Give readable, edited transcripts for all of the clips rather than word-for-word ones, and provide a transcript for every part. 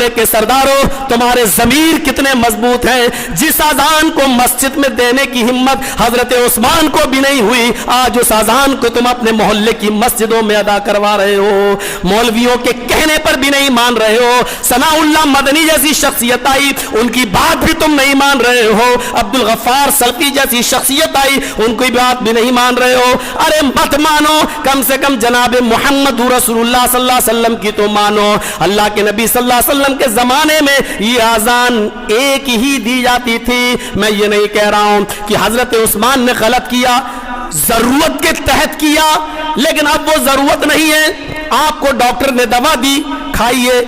قافلے کے سرداروں تمہارے ضمیر کتنے مضبوط ہیں، جس اذان کو مسجد میں دینے کی ہمت حضرت عثمان کو بھی نہیں ہوئی، آج اس اذان کو تم اپنے محلے کی مسجدوں میں ادا کروا رہے ہو، مولویوں کے کہنے پر بھی نہیں مان رہے ہو، ثناء اللہ مدنی جیسی شخصیت آئی ان کی بات بھی تم نہیں مان رہے ہو، عبد الغفار سلفی جیسی شخصیت آئی ان کی بات بھی نہیں مان رہے ہو، ارے مت مانو، کم سے کم جناب محمد رسول اللہ صلی اللہ علیہ وسلم کی تو مانو۔ اللہ کے نبی صلی اللہ علیہ وسلم کے زمانے میں یہ اذان ایک ہی دی جاتی تھی۔ میں یہ نہیں کہہ رہا ہوں کہ حضرت عثمان نے غلط کیا، ضرورت کے تحت کیا، لیکن اب وہ ضرورت نہیں ہے، آپ کو ڈاکٹر نے دوا دی کھائیے،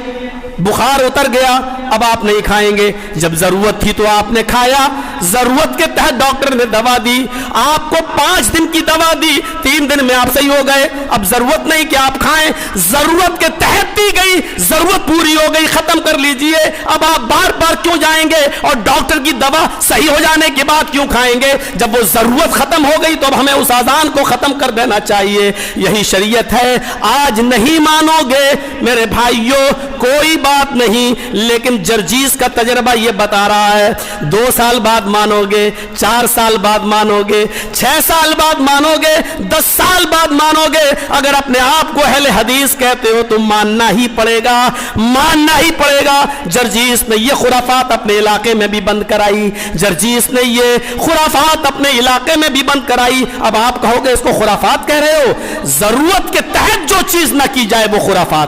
بخار اتر گیا، اب آپ نہیں کھائیں گے، جب ضرورت تھی تو آپ نے کھایا، ضرورت کے تحت ڈاکٹر نے دوا دی، آپ کو 5 دن کی دوا دی، 3 دن میں آپ صحیح ہو گئے، اب ضرورت نہیں کہ آپ کھائیں، ضرورت کے تحت دی گئی، ضرورت پوری ہو گئی، ختم کر لیجئے، اب آپ بار بار کیوں جائیں گے اور ڈاکٹر کی دوا صحیح ہو جانے کے بعد کیوں کھائیں گے؟ جب وہ ضرورت ختم ہو گئی تو اب ہمیں اس اذان کو ختم کر دینا چاہیے، یہی شریعت ہے۔ آج نہیں مانو گے میرے بھائیوں کوئی بات نہیں، لیکن جرجیس کا تجربہ یہ بتا رہا ہے 2 سال بعد مانو گے، 4 سال بعد مانو گے، 6 سال بعد مانو گے، 10 سال بعد مانو گے، اگر اپنے آپ کو اہل حدیث کہتے ہو تو ماننا ہی پڑے گا، ماننا ہی پڑے گا۔ جرجیس نے یہ خرافات اپنے علاقے میں بھی بند کرائی، جرجیس نے یہ خرافات اپنے علاقے میں بھی بند کرائی، اب آپ کہو گے اس کو خرافات کہہ رہے ہو؟ ضرورت کے تحت جو چیز نہ کی جائے وہ خرافات